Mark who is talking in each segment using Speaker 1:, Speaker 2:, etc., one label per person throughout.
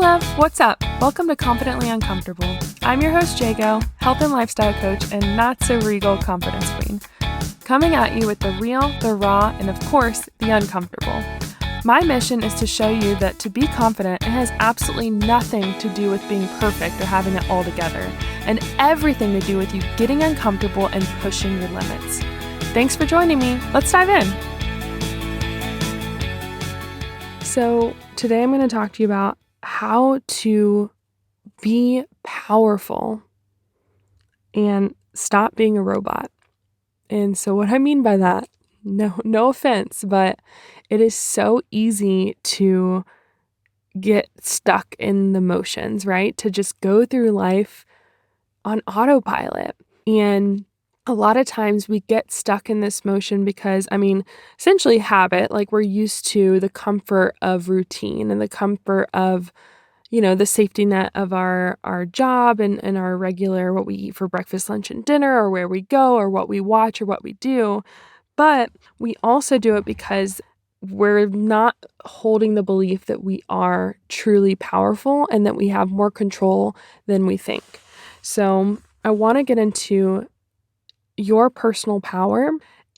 Speaker 1: love, what's up? Welcome to Confidently Uncomfortable. I'm your host, Jago, health and lifestyle coach and not-so-regal confidence queen. Coming at you with the real, the raw, and of course, the uncomfortable. My mission is to show you that to be confident, it has absolutely nothing to do with being perfect or having it all together, and everything to do with you getting uncomfortable and pushing your limits. Thanks for joining me. Let's dive in. So today I'm going to talk to you about how to be powerful and stop being a robot. And so what I mean by that, no offense, but it is so easy to get stuck in the motions, right? To just go through life on autopilot. And a lot of times we get stuck in this motion because, essentially habit, like we're used to the comfort of routine and the comfort of, the safety net of our job and our regular, what we eat for breakfast, lunch, and dinner, or where we go, or what we watch, or what we do. But we also do it because we're not holding the belief that we are truly powerful and that we have more control than we think. So I want to get into your personal power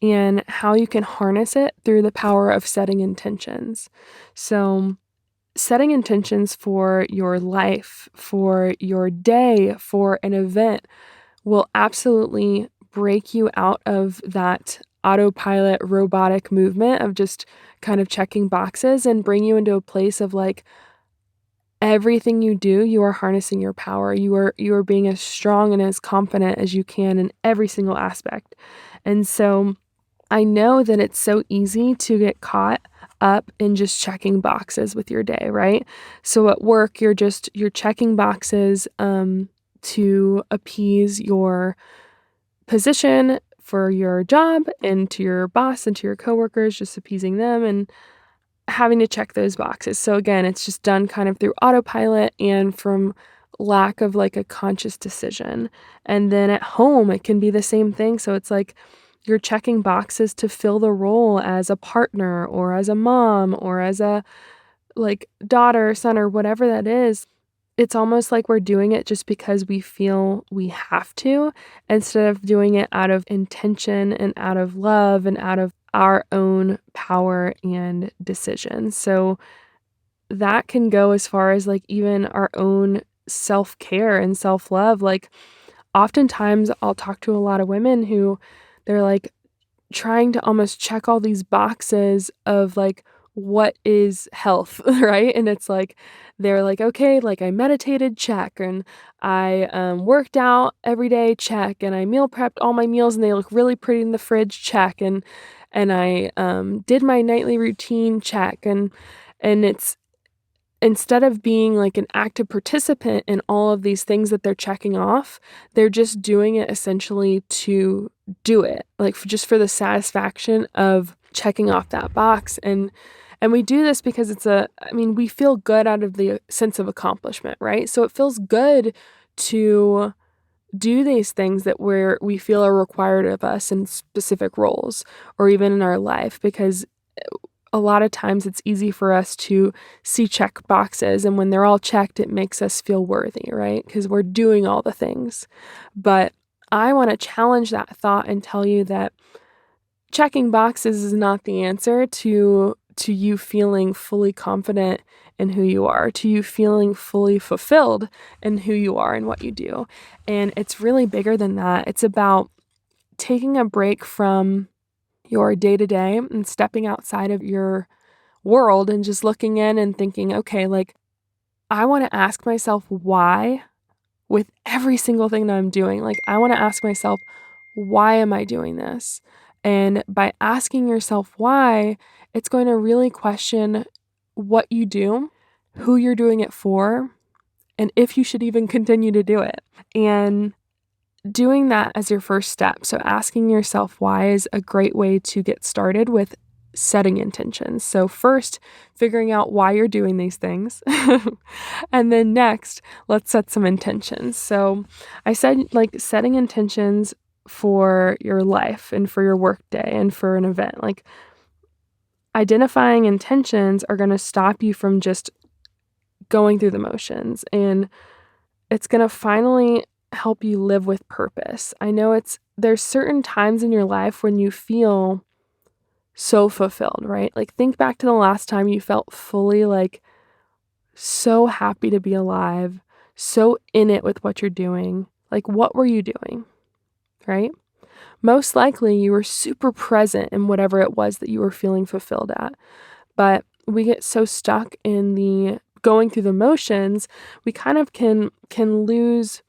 Speaker 1: and how you can harness it through the power of setting intentions. So setting intentions for your life, for your day, for an event will absolutely break you out of that autopilot robotic movement of just kind of checking boxes and bring you into a place of like everything you do, you are harnessing your power. You are being as strong and as confident as you can in every single aspect. And so I know that it's so easy to get caught up in just checking boxes with your day, right? So at work, you're checking boxes to appease your position for your job and to your boss and to your coworkers, just appeasing them and having to check those boxes. So again, it's just done kind of through autopilot and from lack of like a conscious decision. And then at home, it can be the same thing. So it's like you're checking boxes to fill the role as a partner or as a mom or as a like daughter, son, or whatever that is. It's almost like we're doing it just because we feel we have to, instead of doing it out of intention and out of love and out of our own power and decision. So that can go as far as like even our own self-care and self-love. Like oftentimes I'll talk to a lot of women who they're like trying to almost check all these boxes of like, what is health, right? And it's like, they're like, okay, like I meditated, check. And I worked out every day, check. And I meal prepped all my meals and they look really pretty in the fridge, check. And I did my nightly routine, check. And it's, instead of being like an active participant in all of these things that they're checking off, they're just doing it essentially to do it, like just for the satisfaction of checking off that box. And we do this because we feel good out of the sense of accomplishment, right? So it feels good to do these things that we feel are required of us in specific roles or even in our life, because a lot of times it's easy for us to see check boxes, and when they're all checked, it makes us feel worthy, right? Because we're doing all the things. But I want to challenge that thought and tell you that checking boxes is not the answer to you feeling fully confident in who you are, to you feeling fully fulfilled in who you are and what you do. And it's really bigger than that. It's about taking a break from your day-to-day and stepping outside of your world and just looking in and thinking, okay, like I want to ask myself why with every single thing that I'm doing. Like I want to ask myself, why am I doing this? And by asking yourself why, it's going to really question what you do, who you're doing it for, and if you should even continue to do it. And doing that as your first step, so asking yourself why, is a great way to get started with setting intentions. So first, figuring out why you're doing these things. And then next, let's set some intentions. So I said like setting intentions for your life and for your work day and for an event. Like identifying intentions are going to stop you from just going through the motions, and it's going to finally help you live with purpose. I know there's certain times in your life when you feel so fulfilled, right? Like think back to the last time you felt fully like so happy to be alive, so in it with what you're doing. Like what were you doing, right? Most likely you were super present in whatever it was that you were feeling fulfilled at. But we get so stuck in the going through the motions, we kind of can lose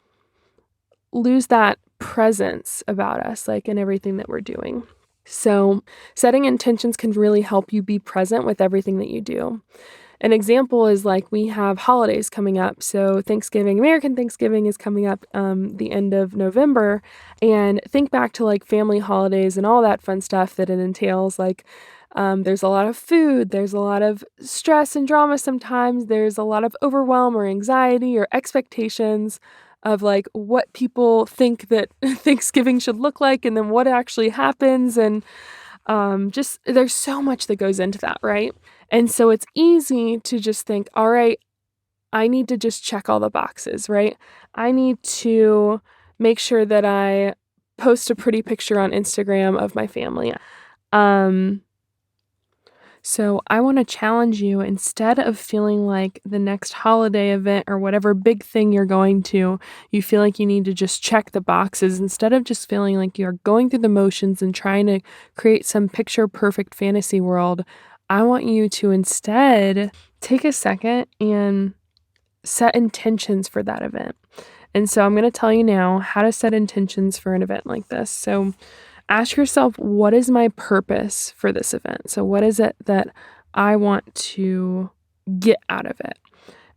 Speaker 1: that presence about us, like in everything that we're doing. So setting intentions can really help you be present with everything that you do. An example is like we have holidays coming up. So American Thanksgiving is coming up the end of November. And think back to like family holidays and all that fun stuff that it entails. Like there's a lot of food, there's a lot of stress and drama sometimes, there's a lot of overwhelm or anxiety or expectations of like what people think that Thanksgiving should look like and then what actually happens. And just there's so much that goes into that, right? And so it's easy to just think, all right, I need to just check all the boxes, right? I need to make sure that I post a pretty picture on Instagram of my family. So I want to challenge you, instead of feeling like the next holiday event or whatever big thing you're going to, you feel like you need to just check the boxes, instead of just feeling like you're going through the motions and trying to create some picture perfect fantasy world. I want you to instead take a second and set intentions for that event. And so I'm going to tell you now how to set intentions for an event like this. So ask yourself, what is my purpose for this event? So what is it that I want to get out of it?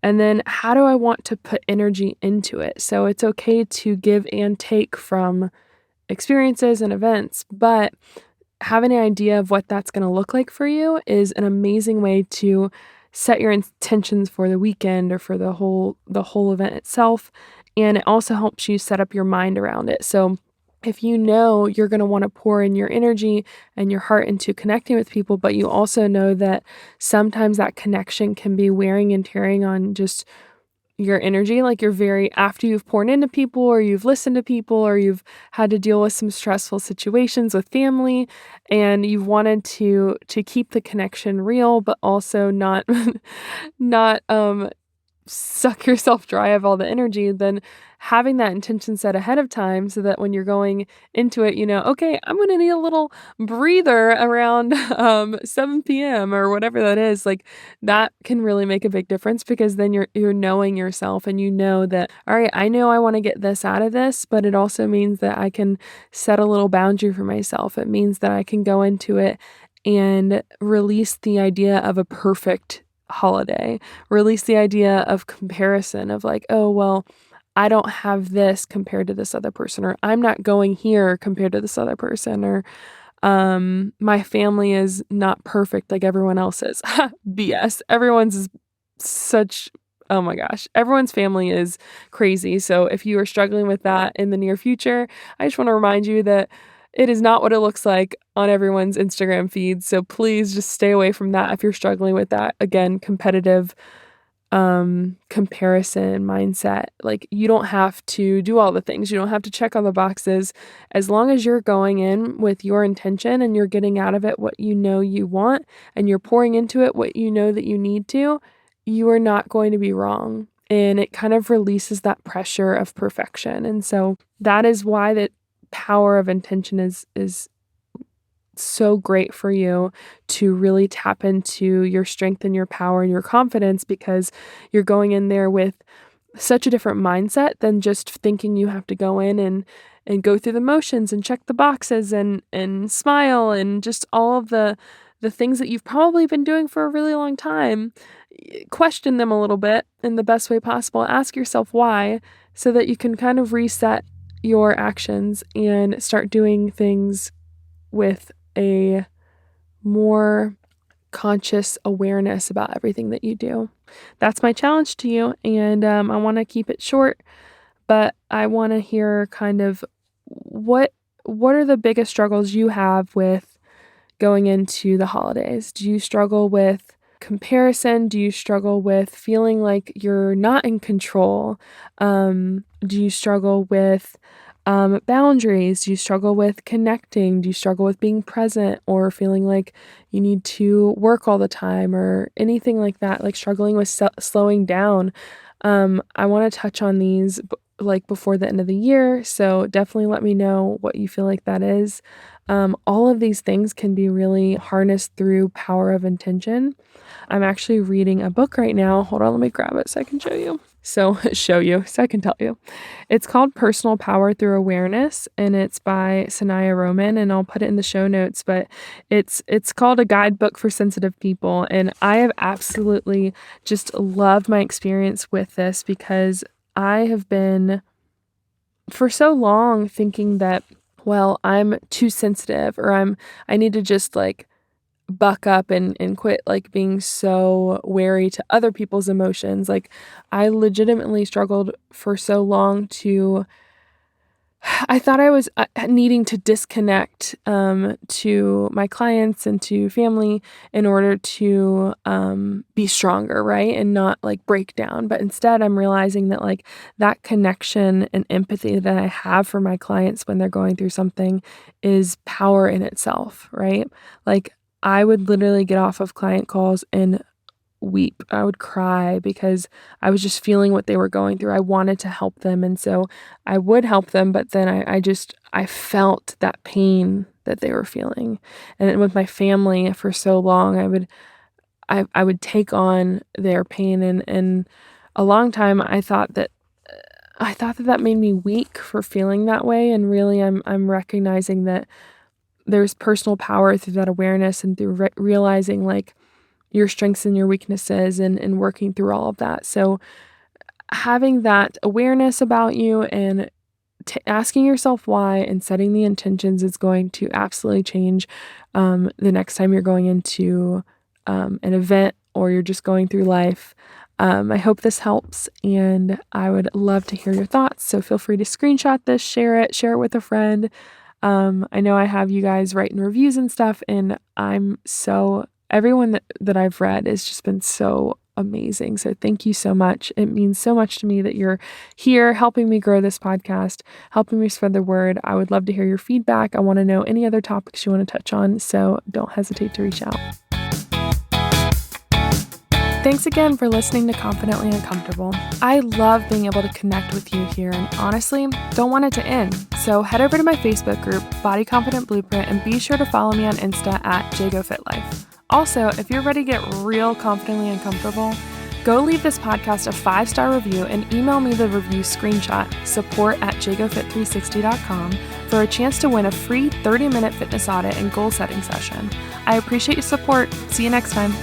Speaker 1: And then how do I want to put energy into it? So it's okay to give and take from experiences and events, but having an idea of what that's going to look like for you is an amazing way to set your intentions for the weekend or for the whole event itself. And it also helps you set up your mind around it. So if you know you're going to want to pour in your energy and your heart into connecting with people, but you also know that sometimes that connection can be wearing and tearing on just your energy, like after you've poured into people or you've listened to people or you've had to deal with some stressful situations with family, and you've wanted to keep the connection real, but also not not suck yourself dry of all the energy, then having that intention set ahead of time so that when you're going into it, you know, okay, I'm going to need a little breather around 7 p.m. or whatever that is. Like that can really make a big difference, because then you're knowing yourself and you know that, all right, I know I want to get this out of this, but it also means that I can set a little boundary for myself. It means that I can go into it and release the idea of a perfect holiday, release the idea of comparison of like, oh, well, I don't have this compared to this other person, or I'm not going here compared to this other person, or my family is not perfect like everyone else is. BS. Everyone's is such, oh my gosh, everyone's family is crazy. So if you are struggling with that in the near future, I just want to remind you that it is not what it looks like on everyone's Instagram feed. So please just stay away from that if you're struggling with that. Again, competitive comparison mindset. Like you don't have to do all the things. You don't have to check all the boxes. As long as you're going in with your intention and you're getting out of it what you know you want, and you're pouring into it what you know that you need to, you are not going to be wrong. And it kind of releases that pressure of perfection. And so that is why that power of intention is so great for you to really tap into your strength and your power and your confidence, because you're going in there with such a different mindset than just thinking you have to go in and go through the motions and check the boxes and smile and just all of the things that you've probably been doing for a really long time. Question them a little bit in the best way possible. Ask yourself why, so that you can kind of reset your actions and start doing things with a more conscious awareness about everything that you do. That's my challenge to you, and I want to keep it short, but I want to hear kind of what are the biggest struggles you have with going into the holidays? Do you struggle with comparison? Do you struggle with feeling like you're not in control? Do you struggle with boundaries? Do you struggle with connecting? Do you struggle with being present or feeling like you need to work all the time or anything like that, like struggling with slowing down? I want to touch on these like before the end of the year, so definitely let me know what you feel like that is. All of these things can be really harnessed through power of intention. I'm actually reading a book right now. Hold on, let me grab it so I can show you. So I can tell you. It's called Personal Power Through Awareness, and it's by Sanaya Roman, and I'll put it in the show notes, but it's called A Guidebook for Sensitive People, and I have absolutely just loved my experience with this because I have been for so long thinking that, well, I'm too sensitive or I need to just like buck up and quit like being so wary to other people's emotions. Like I legitimately struggled for so long to I thought I was needing to disconnect to my clients and to family in order to be stronger, right? And not like break down. But instead, I'm realizing that like that connection and empathy that I have for my clients when they're going through something is power in itself, right? Like I would literally get off of client calls and weep. I would cry because I was just feeling what they were going through. I wanted to help them. And so I would help them, but then I felt that pain that they were feeling. And with my family for so long, I would take on their pain. And a long time I thought that that made me weak for feeling that way. And really I'm recognizing that there's personal power through that awareness and through realizing like your strengths and your weaknesses and working through all of that. So having that awareness about you and asking yourself why and setting the intentions is going to absolutely change the next time you're going into an event or you're just going through life. I hope this helps, and I would love to hear your thoughts. So feel free to screenshot this, share it with a friend. I know I have you guys writing reviews and stuff, and everyone that I've read has just been so amazing. So thank you so much. It means so much to me that you're here helping me grow this podcast, helping me spread the word. I would love to hear your feedback. I want to know any other topics you want to touch on, so don't hesitate to reach out. Thanks again for listening to Confidently Uncomfortable. I love being able to connect with you here and honestly don't want it to end. So head over to my Facebook group, Body Confident Blueprint, and be sure to follow me on Insta at JGoFitLife. Also, if you're ready to get real confidently uncomfortable, go leave this podcast a 5-star review and email me the review screenshot, support@jgofit360.com, for a chance to win a free 30-minute fitness audit and goal setting session. I appreciate your support. See you next time.